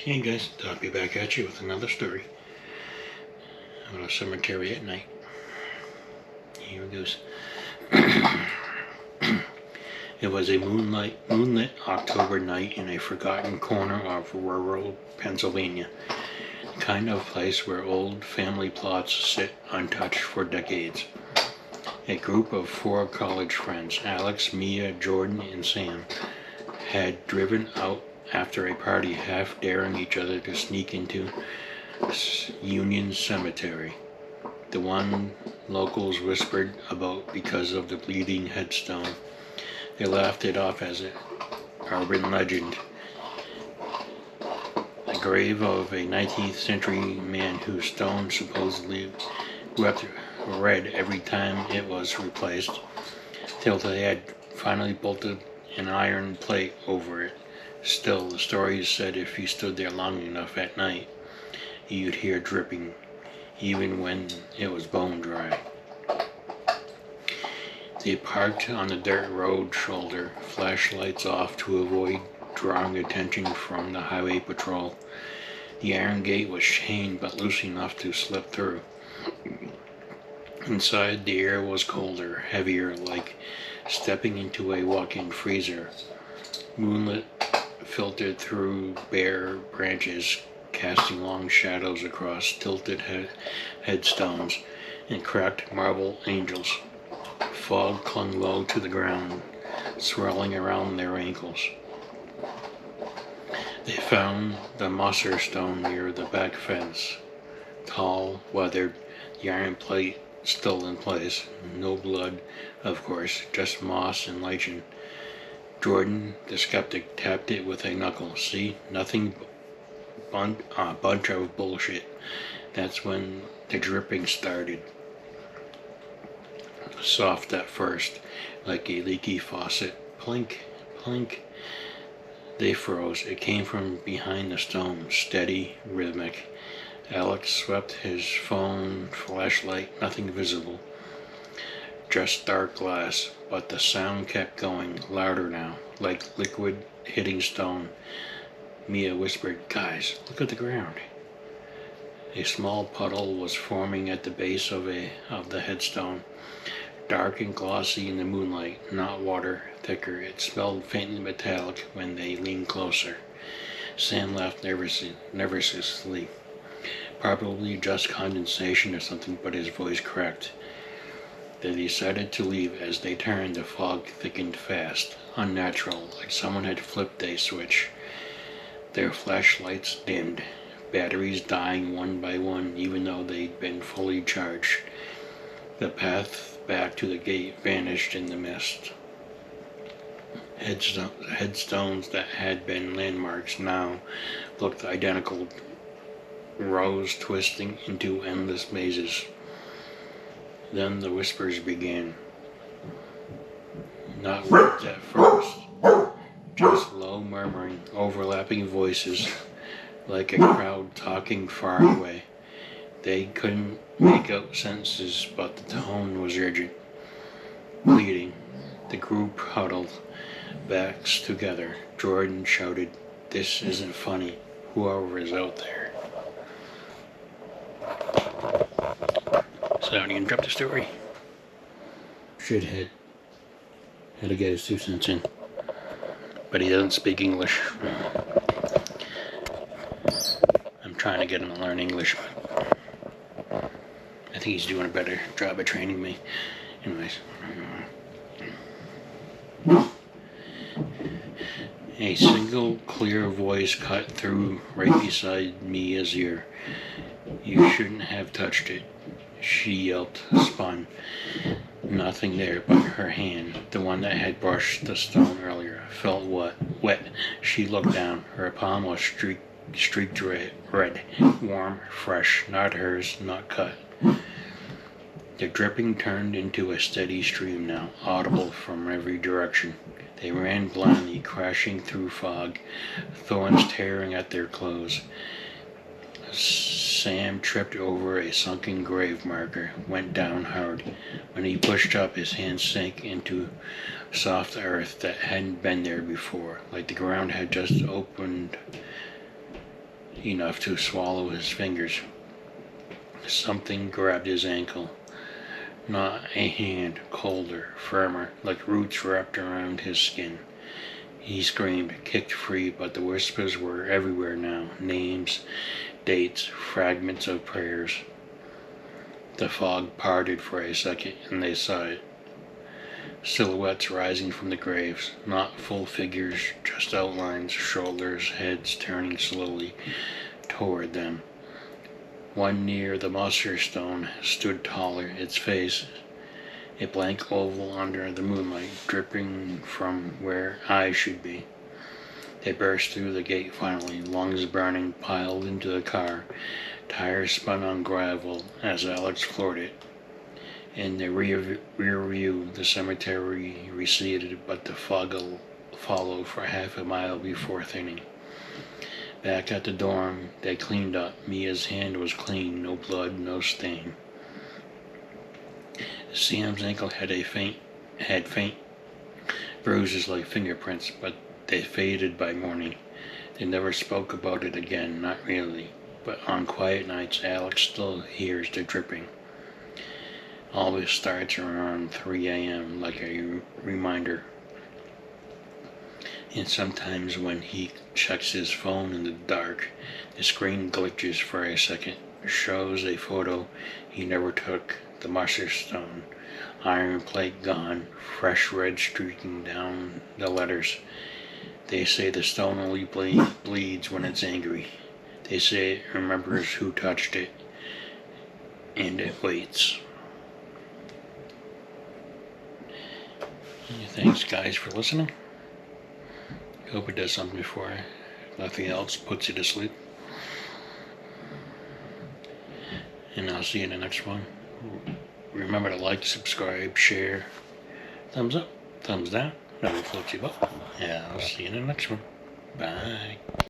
Hey guys, Dobby back at you with another story about a cemetery at night. Here it goes. It was a moonlit October night in a forgotten corner of rural Pennsylvania, the kind of place where old family plots sit untouched for decades. A group of 4 college friends, Alex, Mia, Jordan, and Sam, had driven out after a party, half daring each other to sneak into Union Cemetery, the one locals whispered about because of the bleeding headstone. They laughed it off as an urban legend, the grave of a 19th century man whose stone supposedly wept red every time it was replaced, till they had finally bolted an iron plate over it. Still, the stories said if you stood there long enough at night, you'd hear dripping, even when it was bone dry. They parked on the dirt road shoulder, flashlights off to avoid drawing attention from the highway patrol. The iron gate was chained but loose enough to slip through. Inside, the air was colder, heavier, like stepping into a walk-in freezer. Moonlit filtered through bare branches, casting long shadows across tilted headstones and cracked marble angels. Fog clung low to the ground, swirling around their ankles. They found the Mosser stone near the back fence, tall, weathered, the iron plate still in place. No blood, of course, just moss and lichen. Jordan, the skeptic, tapped it with a knuckle. See? Nothing a bunch of bullshit. That's when the dripping started. Soft at first, like a leaky faucet. Plink, plink. They froze. It came from behind the stone, steady, rhythmic. Alex swept his phone flashlight, nothing visible. Just dark glass, but the sound kept going, louder now, like liquid hitting stone. Mia whispered, "Guys, look at the ground." A small puddle was forming at the base of the headstone, dark and glossy in the moonlight, not water, thicker. It smelled faintly metallic when they leaned closer. Sam laughed nervously. Probably just condensation or something, but his voice cracked. They decided to leave. As they turned, the fog thickened fast, unnatural, like someone had flipped a switch. Their flashlights dimmed, batteries dying one by one, even though they'd been fully charged. The path back to the gate vanished in the mist. Headstones that had been landmarks now looked identical, rows twisting into endless mazes. Then the whispers began. Not words at first, just low murmuring, overlapping voices, like a crowd talking far away. They couldn't make out sentences, but the tone was urgent, pleading. The group huddled, backs together. Jordan shouted, "This isn't funny, whoever is out there." So I'm gonna interrupt the story. Shithead had to get his 2 cents in, but he doesn't speak English. I'm trying to get him to learn English, but I think he's doing a better job of training me. Anyways, a single clear voice cut through right beside Mia's ear. "You shouldn't have touched it," she yelped, spun. Nothing there but her hand, the one that had brushed the stone earlier, felt wet. She looked down. Her palm was streaked red, warm, fresh, not hers, not cut. The dripping turned into a steady stream now, audible from every direction. They ran blindly, crashing through fog, thorns tearing at their clothes. Sam tripped over a sunken grave marker, went down hard. When he pushed up, his hand sank into soft earth that hadn't been there before, like the ground had just opened enough to swallow his fingers. Something grabbed his ankle. Not a hand, colder, firmer, like roots wrapped around his skin. He screamed, kicked free, but the whispers were everywhere now. Names, dates, fragments of prayers. The fog parted for a second, and they saw it. Silhouettes rising from the graves, not full figures, just outlines, shoulders, heads turning slowly toward them. One near the muster stone stood taller, its face a blank oval under the moonlight, dripping from where eyes should be. They burst through the gate finally, lungs burning, piled into the car. Tires spun on gravel as Alex floored it. In the rear view, the cemetery receded, but the fog followed for half a mile before thinning. Back at the dorm, they cleaned up. Mia's hand was clean, no blood, no stain. Sam's ankle had faint bruises like fingerprints, but they faded by morning. They never spoke about it again, not really. But on quiet nights, Alex still hears the dripping. Always starts around 3 a.m. like a reminder. And sometimes when he checks his phone in the dark, the screen glitches for a second, shows a photo he never took, the muster stone, iron plate gone, fresh red streaking down the letters. They say the stone only bleeds when it's angry. They say it remembers who touched it, and it waits. Thanks guys for listening. Hope it does something before nothing else puts you to sleep. And I'll see you in the next one. Remember to like, subscribe, share, thumbs up, thumbs down, never floats you up. Yeah, I'll see you in the next one. Bye.